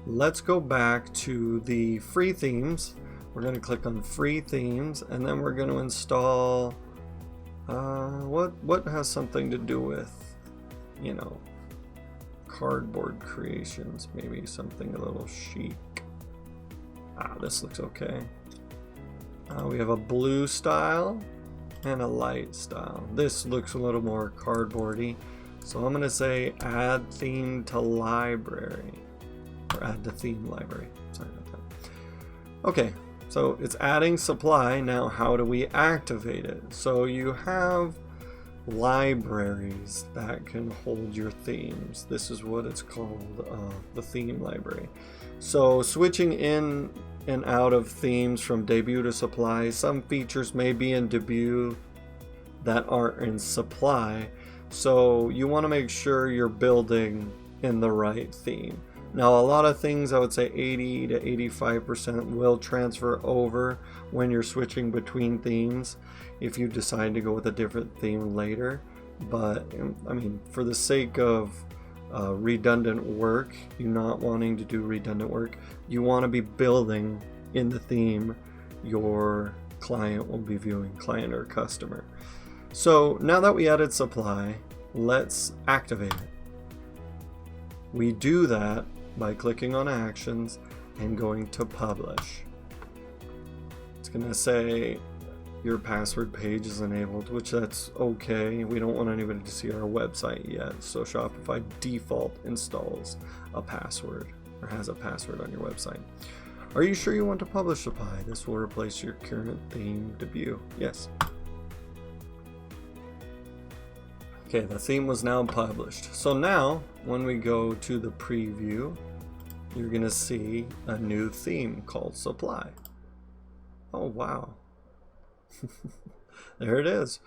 let's go back to the free themes. We're going to click on free themes, and then we're going to install what has something to do with, you know, cardboard creations, maybe something a little chic. This looks okay. We have a blue style and a light style. This looks a little more cardboardy, so I'm gonna say add theme to library, or add to theme library. Sorry about that. Okay, so it's adding supply. Now how do we activate it? So you have libraries that can hold your themes. This is what it's called, the theme library. So switching in and out of themes from debut to supply, some features may be in debut that aren't in supply, so you want to make sure you're building in the right theme. Now a lot of things, I would say 80 to 85% will transfer over when you're switching between themes if you decide to go with a different theme later. But I mean, for the sake of redundant work, you not wanting to do redundant work, you want to be building in the theme your client will be viewing, client or customer. So now that we added supply, let's activate it. We do that by clicking on actions and going to publish. It's going to say your password page is enabled, which that's okay. We don't want anybody to see our website yet, so Shopify default installs a password or has a password on your website. Are you sure you want to publish supply? This will replace your current theme debut. Yes. Okay, the theme was now published. So now when we go to the preview, you're gonna see a new theme called supply. Oh wow. There it is.